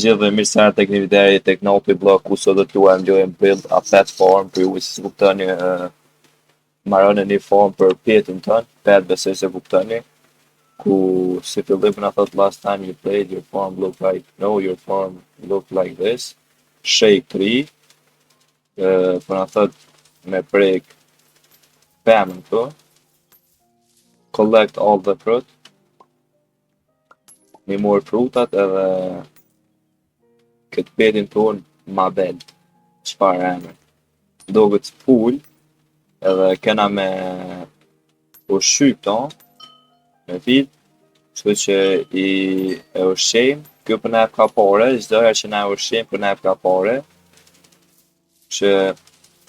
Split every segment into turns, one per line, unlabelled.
Gjithë dhe mirë se ardhët tek një video tek Naughty Block ku sot do të luajmë lojën Build a Platform për ju që kuptoni marroni një form për pjetin tonë, pet besoj se kuptoni, ku si fillim na thot last time you played your form looked like no your form looked like this. Shake 3, po na thot me prek pemën këtu, collect all the fruit, mi mor frutat edhe këtë petin ton ma bel, çfarë emër. Duket full edhe kena me ushqy këto, me fit, kështu që e ushqejmë, kjo për na jep ka pare, çdo herë që na e ushqejmë për na jep ka pare, që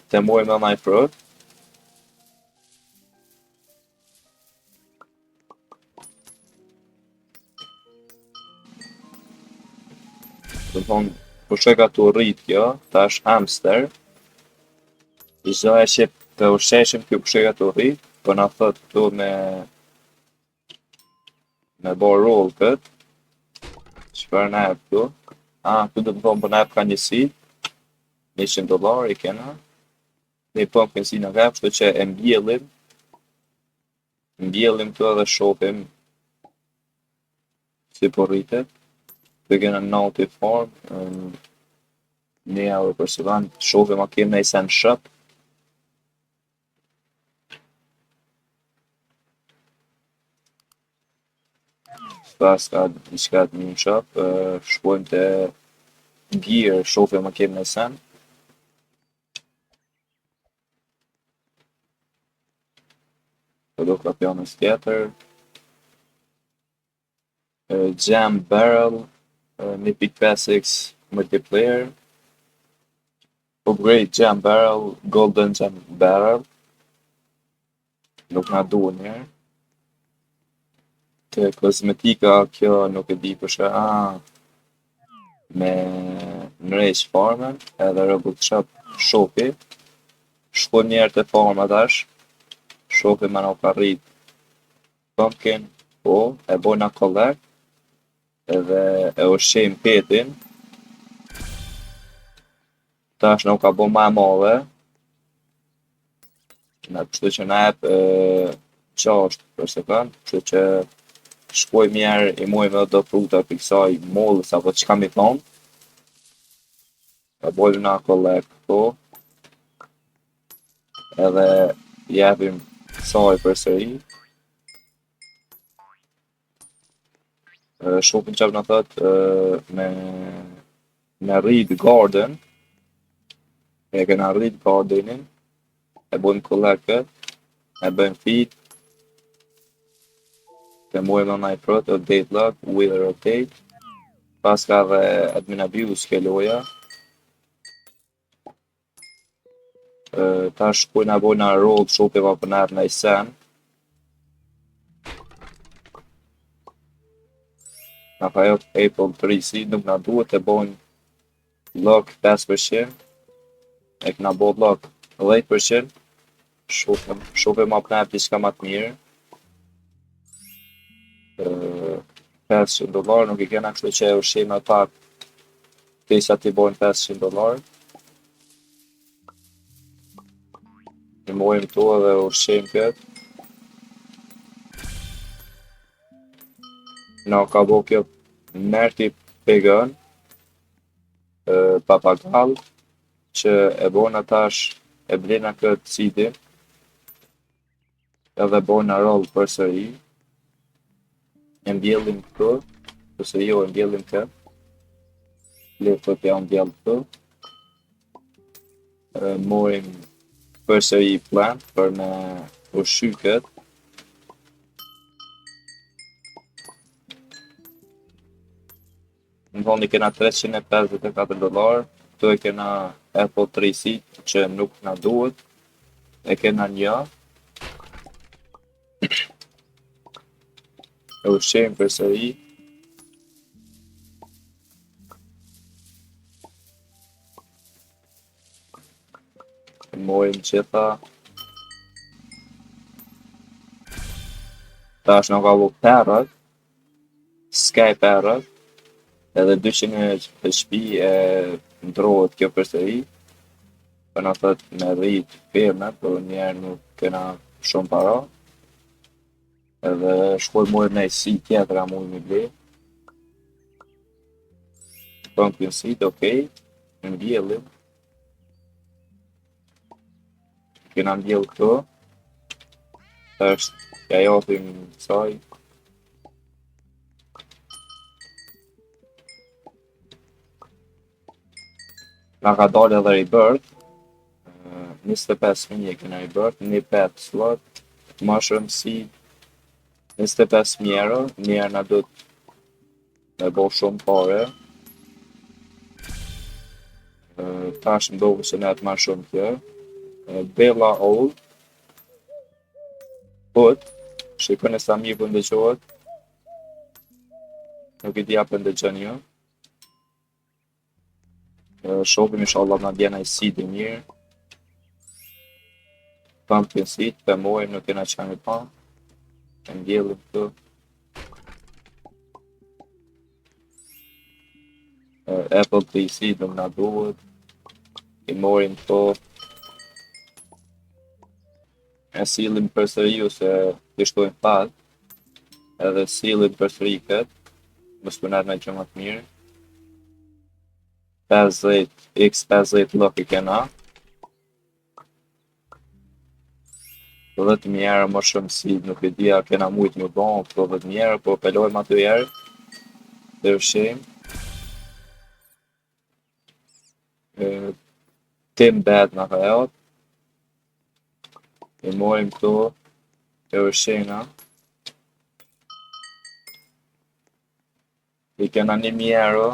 të mojmë edhe naj frut. Do të thonë, po shkoj ka tu rrit kjo, tash hamster, çdo herë që të ushqeshëm kjo po shkoj ka tu rrit, po na thot këtu me bo roll kët, çfarë na jep këtu? Këtu do të thonë po na jep ka njësi, $100 i kena, ne pumpkin si në kap, kështu që e mbjellim këtu edhe shohim si po rritet. Të kena Naughty Form, €1 për sevan, shohim a kemi nëj sen shop. Pas ka diçka të një shop, shkojmë te gear, shohim a kemi nëj sen. Po do ka pjanës tjetër. Jam Barrel, 1.5x multiplayer. Upgrade Jam Barrel, Golden Jam Barrel. Nuk na duhen njerë. Te kozmetika kjo nuk e di për me nrejsh farmën edhe Robot Shop shopi. Shko njerë te farma tash, shopi ma nuk arrit pumpkin, po, e bojna collect, edhe e ushqejmë petin, tash nuk ka bo ma e madhe, kështu që na jep 6 për sekund, kështu që shkojmë njerë i mojmë edhe do fruta për kësaj mollës apo çka mi thonë, e bojmë na collect këtu, edhe japim kësaj përsëri. Shopin çfarë na thot me rrit garden, e kena rrit gardenin, e bojmë collect kët, e bëjmë feed, të mojmë naj frut, update lock, wither update, pas ka dhe admin abuse ke loja. Ta shkojna bojna roll shopi pa për nërë nëj sen. Na ka jop Apple 3C, nuk na duhet të bojnë lock 5%, e këna bo lock 10%, shopi ma për nërë diçka ma të mirë. $500 nuk i kena, kështu që e ushqejmë e pak tisa t'i bojnë $500. I mojmë tu edhe ushqejmë këtë. Na ka bo kjo merti pegan, papagal, që e bona tash e blena këtë sidin, edhe bona roll përsëri, e mbjellim këtu, pëse jo e mbjellim këtë, le të t'ja mbjell këtu, morim përsëri plant për me ushqy këtë, në thonë i kena $354, këtu e kena Apple 3C që nuk na duhet, e kena një, e ushqejmë përsëri, e mojmë gjitha, tash nuk ka bu perët, s'ka i perët, Edhe 200 HP e ndrohet kjo përsëri, për na thot me rrit firme, për njerë nuk kena shumë para, edhe shkoj mojë në si tjetër a mujë me ble, pumpkin seed, okej, mbjellim, kena mbjell këto, është ja japim kësaj, na ka dalë edhe rebirth, 25.000 e kena rebirth, një pet slot, mushroom seed, 25.000 euro, njerë na do të bo shumë pare, tash ndohë se ne të ma shumë kjo, Bella Old, put, shikone sa mirë për ndëgjohet, nuk i dija për ndëgjën jo, shohim inshallah na bjen ai seed i mirë, pumpkin seed, për mojëm nuk kena qenë pa, e mbjellim këtu, apple tree seed nuk na duhet, i morim këto, e sillim përsëri ose të shtojmë pak, edhe sillim përsëri këtë, mos punat me që më të mirë, 50 lëk i kena, 10.000 euro më shumë si nuk e dia kena mujt më bon, këto 10.000 euro, po pelojmë aty herë, dhe rëshim, Tim Bad në hajat, i morim këto, e rëshina, i kena 1.000 euro,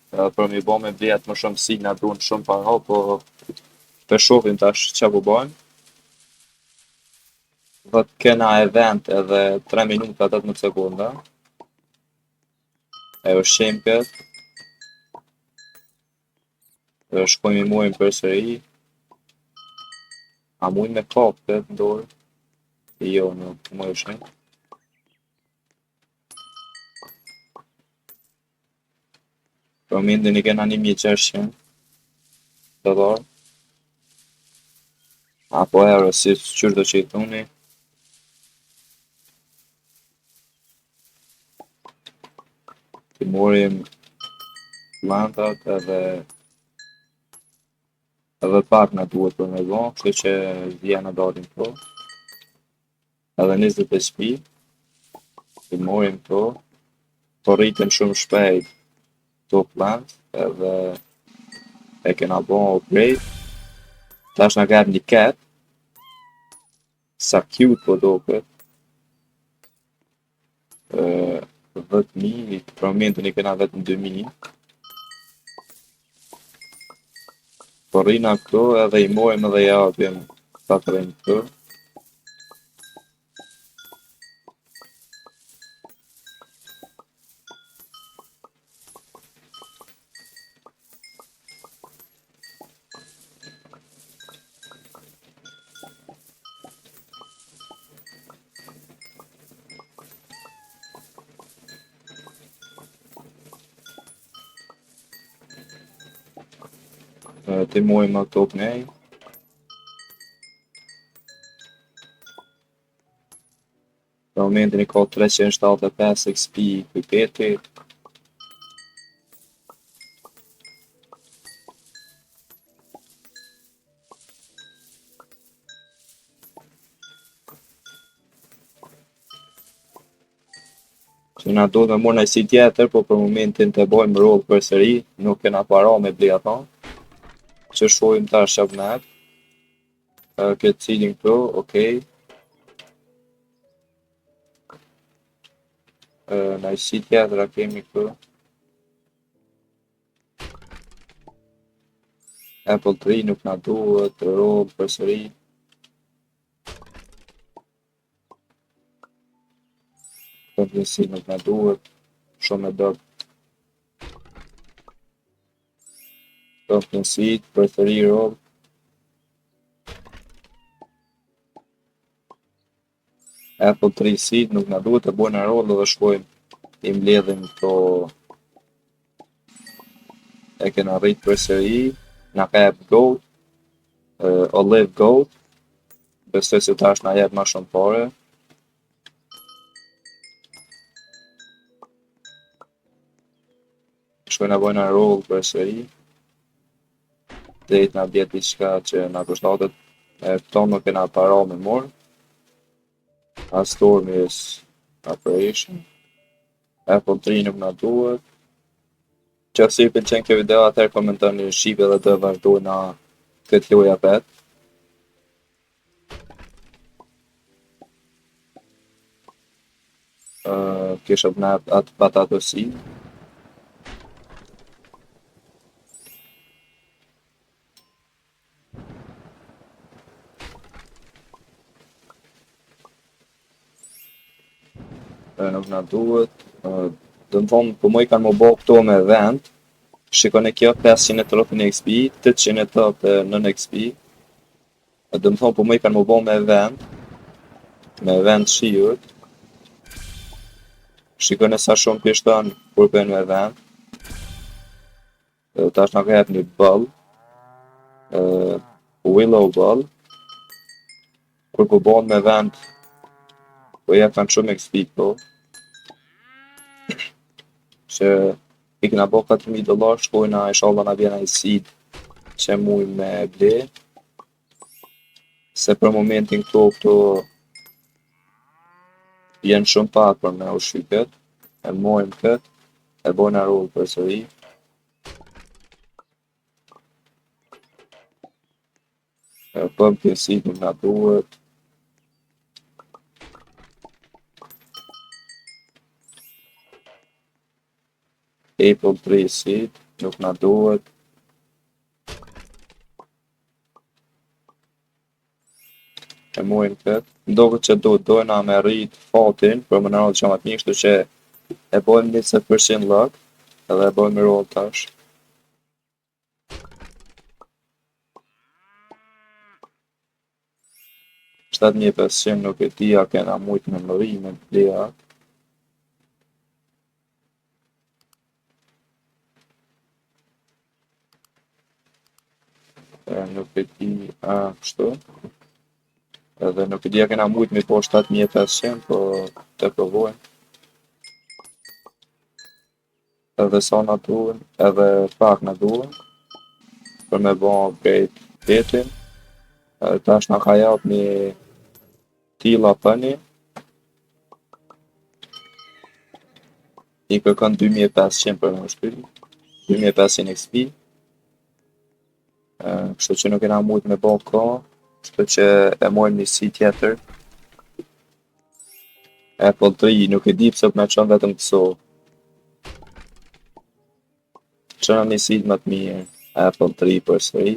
për mi bo me vjet më shumë si na duhen shumë para, po të shohim tash ç'a po bojmë. Do të kena event edhe 3 minuta 18 sekonda. E ushqim këtë. Dhe shkojmë i mojmë përsëri. A mujmë me kap këtë në dorë? Jo, nuk më ushqim. Për momentin i kena 1.600 dollar. Apo euro si qyrë do që i thuni. Të morim plantat edhe pak na duhet për me bon, kështu që vjen në dalin këto. Edhe 20 HP. Të morim këto. Po rritem shumë shpejt këto plant, edhe e kena bon upgrade. Tash na ka një cat. Sa cute po do këtë. 10.000, për momentin i kena vetëm 2.000. Po rrina këto edhe i mojmë edhe i apjem këta të rrinë këto. Të mojmë ato kënej. Për momentin i ka 375 XP për peti. Që na do të morë në si tjetër, po për momentin të bojmë roll përsëri, nuk kena para me bli ato. Që shojmë tash shabnet. Këtë cilin këto, okej. Në si tjetër a kemi këto. Apple tree nuk na duhet, roll përsëri. Përgjësi nuk na duhet, shumë e dërë. Pumpkin seed, përsëri roll. Apple tree seed nuk na duhet, e bojnë roll dhe shkojmë i mbledhim këto e kena rrit përsëri, na ka jep gold, olive gold, besoj se tash na jep ma shumë pare. Shkojna bojna roll përsëri, drejt na bjet diçka që na kushtohet, e këto nuk kena para me morë. A storm is operation. Apple 3 nuk na duhet. Qoftë i pëlqen kjo video, atëherë komentoni shipe dhe të vazhdojna këtë lojë vet. Kisha bëna atë patatosi. Nuk na duhet. Do të thonë, po më i kanë më bo këto me vend. Shikoni kjo 530 XP, 889 XP. Do të thonë, po më i kanë më bo me vend shiut. Shikoni sa shumë pishton kur bën me vend. Tash na ka jep një ball. Willow ball. Kur po bon me vend, po ja kanë shumë XP po. Që i kena bo $4,000, shkojna inshallah na vjen ai seed që muj me ble. Se për momentin këto jenë shumë pak për me ushqy këtë. E mojmë këtë, e bojna roll përsëri. E bëm të seed nuk na duhet. Apple 3 seed nuk na duhet. E mojmë këtë. Ndoket që dojna me rrit fatin për më nërodhë që ma t'mi, kështu që e bojmë 20% luck edhe e bojmë roll tash. $7,500 nuk e di a kena mujt me mëri me plea. Nuk e di kështu. Edhe nuk e di a kena mujt me po 7,500, po të provojmë. Edhe sa na duhen, edhe pak na duhen për me bo upgrade petin. Tash na ka jap një tilla pëni. I kërkon 2,500 për më shpyri. 2,500 XP. Kështu që nuk kena mujt me bo ko. Kështu që e mojmë një si tjetër. Apple 3 nuk e di pse më çon vetëm këso. Çona një si më të mirë. Apple 3 përsëri.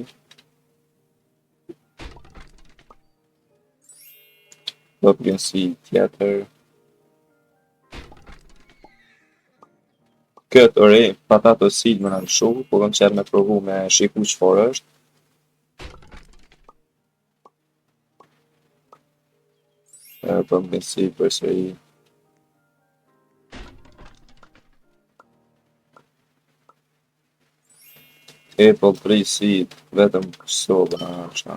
Do të gjen si tjetër. Këtë ore, patato seed më në lëshu, po kam qenë me provu me shiku çfarë është. Bëm një si përsëri. Apple 3 seed, vetëm këso bëna është.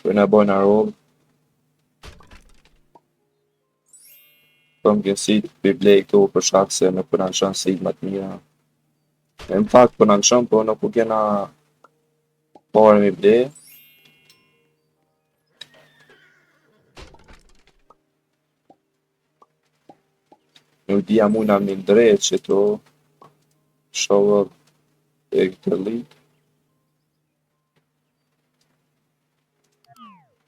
Shkojna bojna roll. Bëm një si për blej këtu për shkak se nuk përna në shën seed më të mira. Në fakt përna në shën, po nuk u kena pare mi blej. Nuk dhja mujna mi ndrejt që to shovë e këtë lit.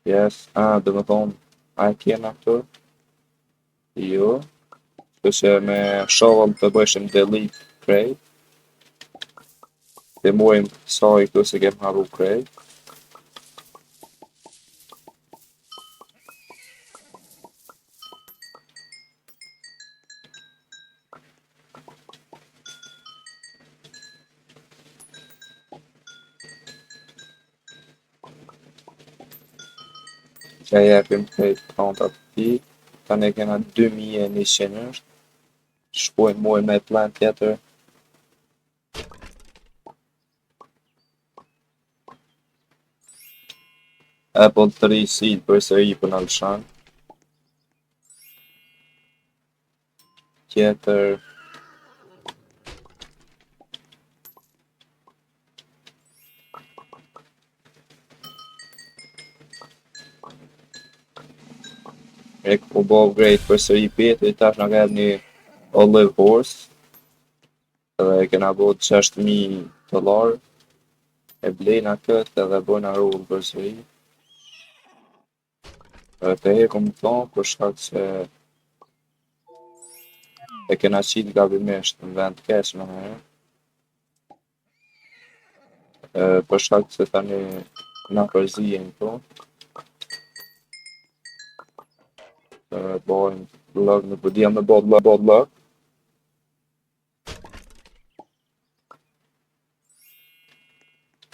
Yes, dhe më thonë, a e kjena këtu? Jo. Kështu me shovëm të bëshim delete krejt. Dhe mojmë sa i këtu se kem haru krejt. Që jepim krejt kontat të ti. tani kena 2100 është. Shkojmë muaj me plan tjetër. Apple 3 seed për sëri për në lëshan. Tjetër. E ku bo upgrade për sëri pjetë, i tash nga ka një Olive Horse. Edhe e kena bo $6,000. E blejna këtë edhe bojna roll për sëri. Edhe të hekum thonë për shkak se e kena qitë gabimisht në vend keq në herë. Për shkak se tani na përzihen këto. Bojmë vlog, nuk po dia me bo vlog.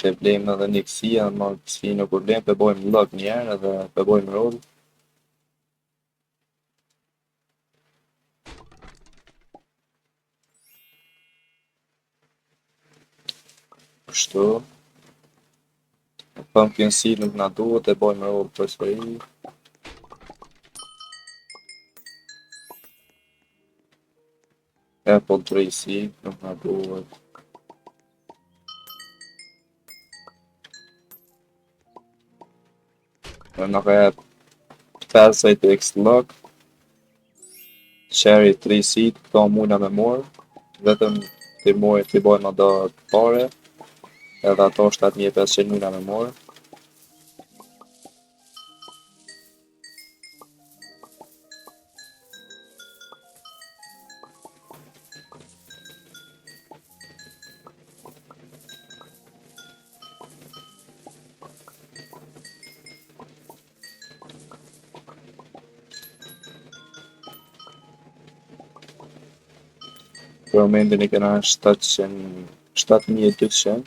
Të blejmë edhe një kësia, ma kësi nuk kur blejmë, të bojmë vlog njerë edhe të bojmë roll. Kështu. Pumpkin seed nuk na duhet, të bojmë roll për sëri. Apple 3 seed nuk na duhet. Në ka jep 50x luck. Cherry 3 seed, këto mujna me morë. Vetëm të bojnë do pare. Edhe ato 7500 mujna me morë. Për momentin e kena 7200.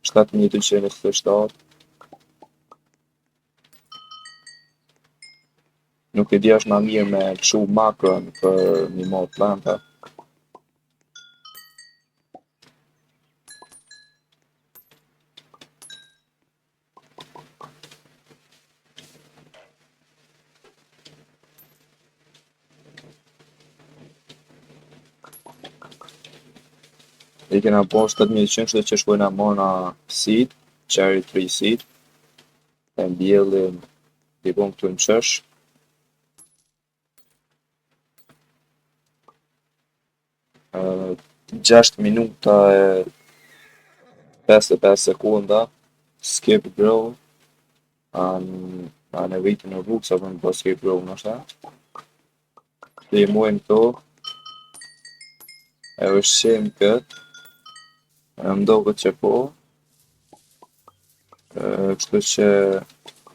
7227. Nuk e di është ma mirë me këshu makron për një mod planta. I kena po 7100 që shkojna mona seed, cherry 3 seed. E mbjellim i bom këtu në qësh. Uh, 6 minuta e 55 sekunda. Skip grow. Anë vitin në rrugë sa për në po skip grow nështë. Të i muajmë këto. E vëshqim këtë. Mdo këtë që po. Kështu që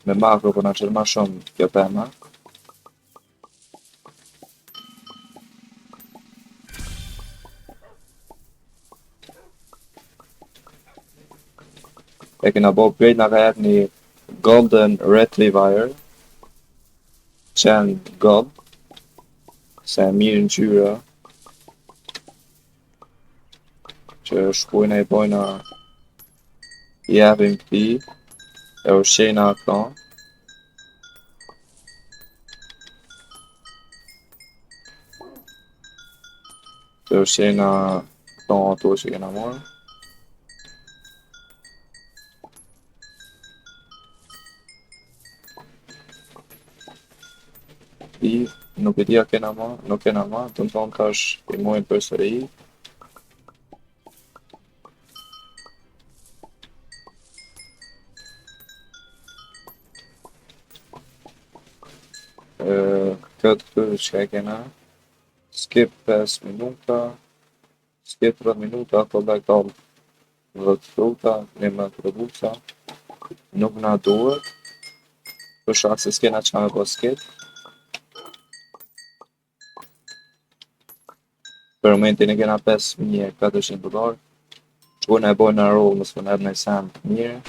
me makro për në qërë ma shumë kjo pema. E kena bo upgrade nga ka jetë një Golden Retriever. Qenë gold. Se mirë në qyra. Që shkujna i bojna i japim këti. E ushqejna ato. Të ushqejna ato që kena morë. Nuk e dia kena ma, nuk kena ma, të më thonë kash i mojnë për sëri. Këtë që e kena, skip 5 minuta, skip 30 minuta, ato dhe këto 10 fruta, 11 produsa, nuk na duhet, për shak se s'kena qa me po skip. Për momentin e kena $5400. Shkojnë e bojnë në roll, mësë për në ebë në sen mirë.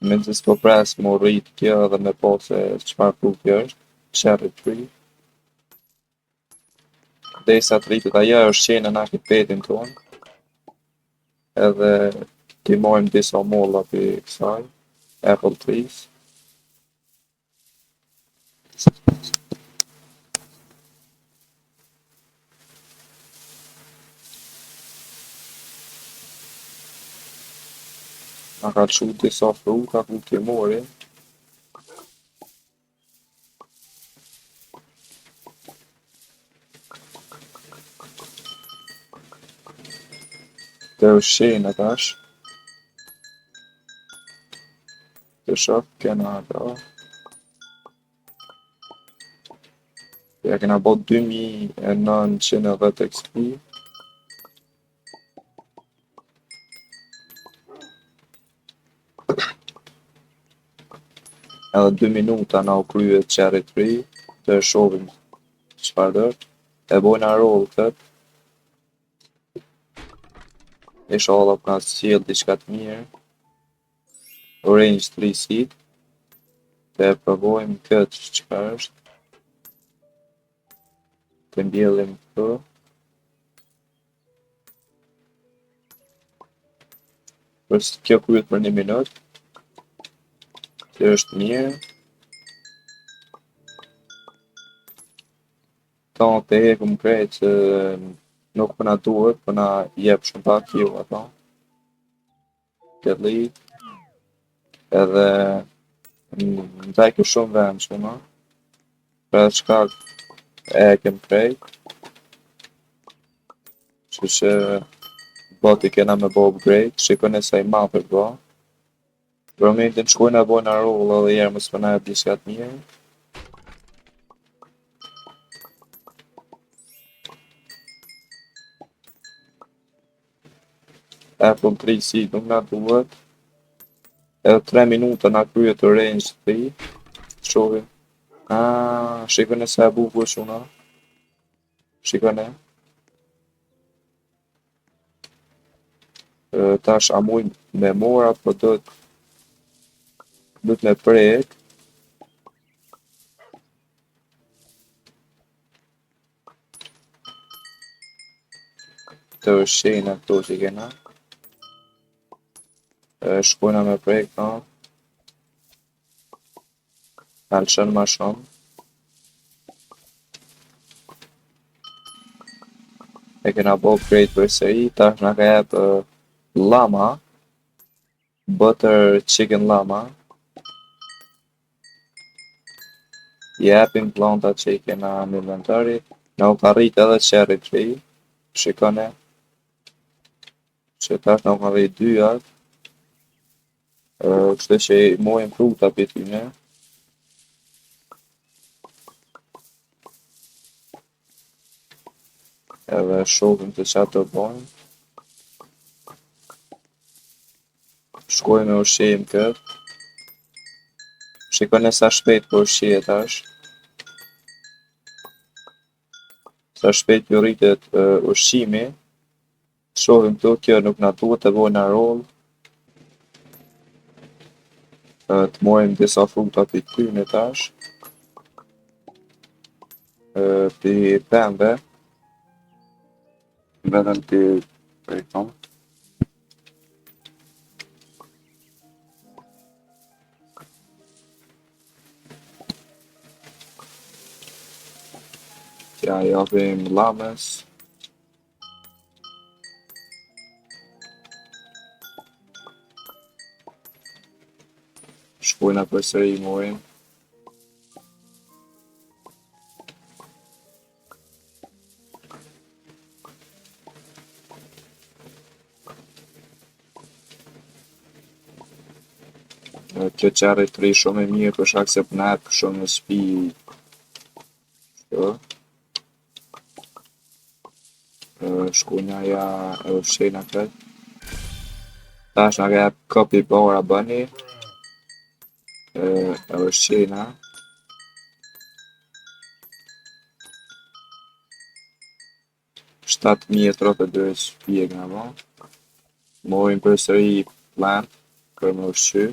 Me të s'po pres më rrit kjo dhe me po se çfarë fruti është, cherry tree. Derisa të rritet ajo është qenë na petin ton, edhe ti marrim disa molla për kësaj, apple trees. Na ka çu disa fruta ku ti mori. Të ushqejnë tash, të shoh kena ata. Ja kena bot 2910 XP. Edhe 2 minuta na u kryet cherry tree, të shohim çfarë është. E bojna roll këtë. Inshallah ka sjell diçka të mirë. Orange 3 seed. Të provojmë këtë çka është. Të mbjellim këtu. Kjo kryet për 1 minutë. Kjo është mirë. Ta të hekum krejt që nuk përna duhet, përna jep shumë pak ju ato. Këtë lit. Edhe ndaj kjo shumë vend shumë. Për çka e kem krejt. Që boti kena me bo upgrade, shikoni sa i madh për bo. Për momentin shkojnë e bojnë roll edhe jërë mos përna jep diçka të mirë. Apple 3 seed nuk na duhet. Edhe 3 minuta na kryet orange 3. Shohim. Shikoni sa e bukur shuna. Shikoni. Tash a muj me mora, po duhet me prek. Të ushqejnë këto që kena. Shkojna me prek, no. Kalëshën ma shumë. E kena bo upgrade për seri, tash na ka jep llama, butter chicken llama. Japim plantat që i kena në inventari, na u ka rrit edhe cherry tree, shikone, që tash na u ka rrit 2 kështu që i mojmë fruta për tyne. Edhe shohim të qatë të bojmë. Shkojmë me ushqejmë këtë. Shikone sa shpejt po ushqejet tash. Sa shpejt ju rritet ushqimi. Shohim këtu, kjo nuk na duhet të bojna roll. Të mojmë disa fruta për tyne tash. Për pembe. Vetëm të prektom. Tja japim llames. Shkojna për sëri mojmë. Kjo cherry tree shumë e mirë për shkak se na jep shumë spi. Shkojna ja e ushqejna këtë. Tash na ka jep capybara bunny. E ushqejna. $7.032 spi e kena bo. Morim për sëri plant, për me ushqy.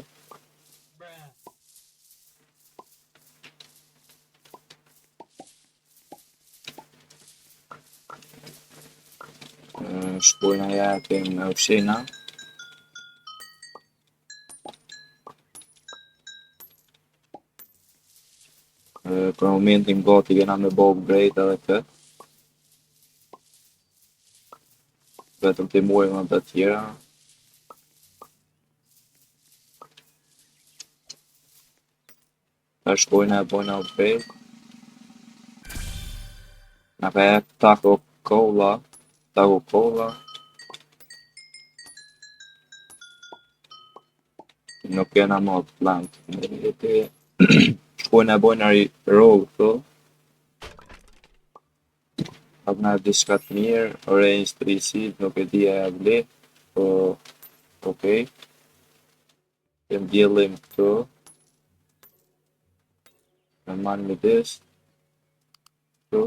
Shkojnë japim ushqina. Për momentin gati kena me bo upgrade edhe këtë. Vetëm të muajmë të tjera. Ta shkojnë e bojnë upgrade. Na ka jep Taco Cola. Nuk kena më plant. Shkojnë e bojnë roll këtu. Hapna diçka të mirë, orange 3 seed, nuk e di a ble, po okej. E mbjellim këtu. E marrë me dis. Këtu.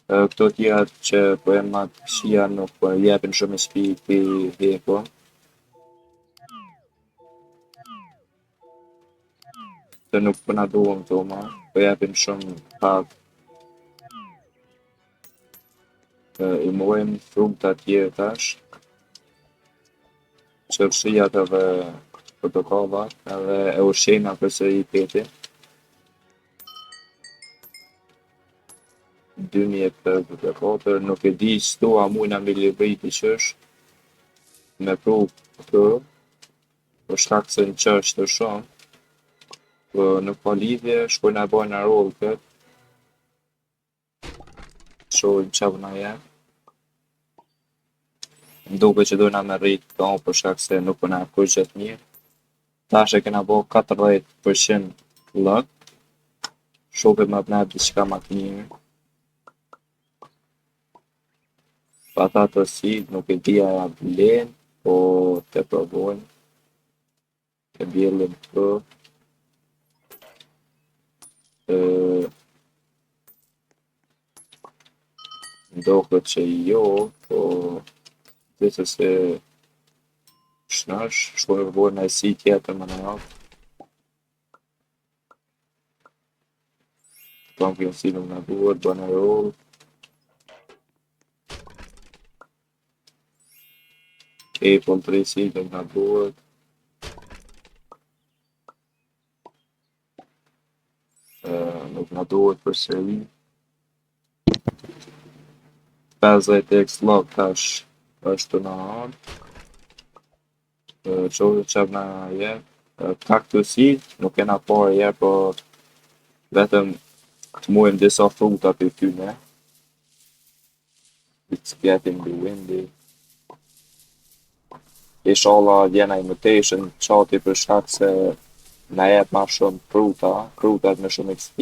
Këto tjera që po e ma të këshia nuk po jepin shumë XP këti veko. Të nuk po na duhem këto ma, po jepin shumë pak. I mojmë fruta tjere tash. Qërshijat edhe portokallat edhe e ushqejna përsëri peti. 2054, nuk e di s'tu a mujna me livriti qësh me pru këtu, për shkak se në qështë të shumë, po nuk po lidhje, shkojna e bojna roll këtë, shohim qa vëna jem. Mduke që dojna me rrit këto për shkak se nuk po na kush gjatë mirë. Tash e kena bo 40% luck, shohim me vëna diçka ma të mirë. Pa ta të si, nuk e di a vlen, po të provojnë. E bjellim këtu. Ndoket që jo, po dhese se shnash, shkojnë përbojnë e si tjetër më në rafë. Pumpkin seed nuk na duhet, bëna roll. Apple 3 seed nuk na duhet. Nuk na duhet përsëri. 50x lock tash është në anë. Qohë që na jep. Cactus seed nuk kena parë herë, po vetëm të muajmë disa fruta për tyne. It's getting the windy. Inshallah vjena invitation qati për shkak se na jep ma shumë frutat me shumë XP.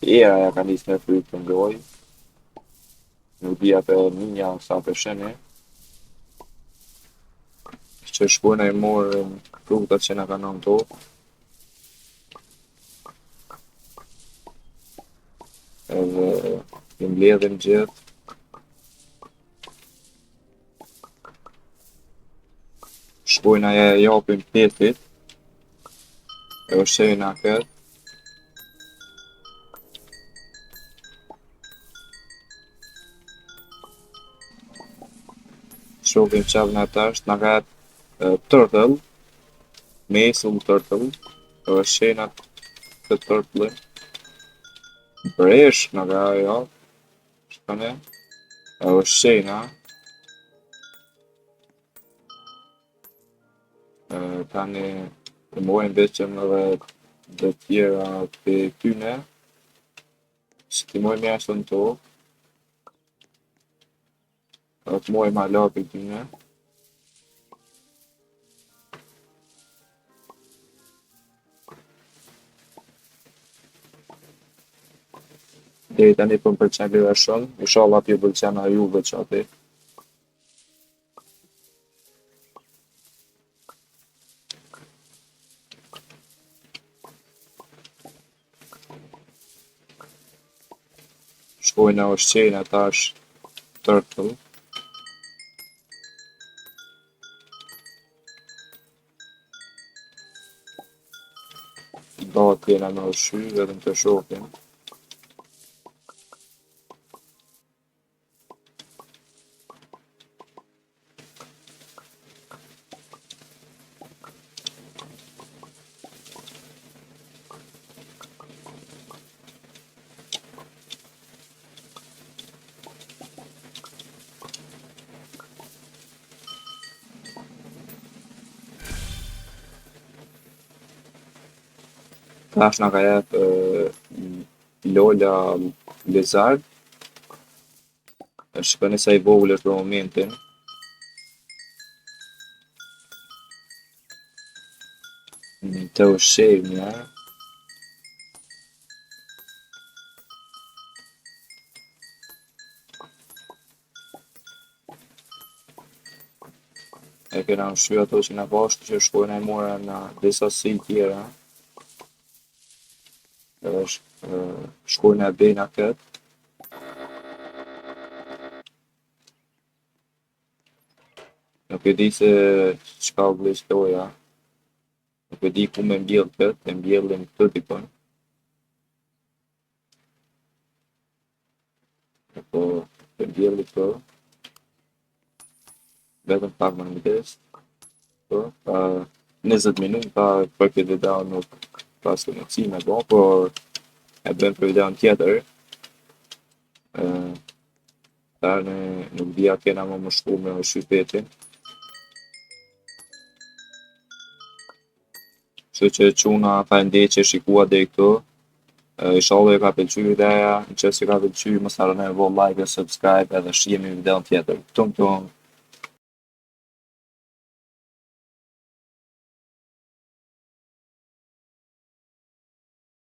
Era ja ka nis me fryt të ngoj. Nuk dhja për minja sa për shene. Që shkojnë e morën frutat që na kanë në tokë. Edhe i mbledhim gjithë. Shkojnë e japim petit. E ushqejna këtë. Shohim qavën e tash, na ka turtle, mesul turtle, e ushqejna këtë turtle. Bresh na ka ajo, shkone, e ushqejna. Tani të mojnë veqem edhe dhe tjera të tyne, që të mojnë jashtë në tokë, edhe të mojnë ma lapi tyne. Deri tani po më pëlqen lira shumë, inshallah t'ju pëlqen a juve qati. Shkojnë e ushqejnë tash turtle. Do t'jena me ushqy, vetëm të shohim. Tash na ka jep Lola Lezard. Shikoni sa i vogël është për momentin. Të ushqejmë, ja. E kena ushqy ato që na bashkë që shkojnë e mora në disa si tjera. Edhe shkojnë e bejnë këtë. Nuk e di se çka u bë historia. Nuk e di ku me mbjell këtë, e mbjellin këtë dikon. Po, e mbjelli këtë. Vetëm pak më në test. Po, 20 minuta për këtë video nuk pas të mundësi me bo, por e bëm për videon tjetër. Tani nuk di a kena më shku me shqypetin. Kështu që çuna faleminderit që shikua deri këtu. Inshallah ju ka pëlqyer ideja, nëse ka pëlqyer mos harroni me vë like dhe subscribe edhe shihemi në videon tjetër. Tum tum.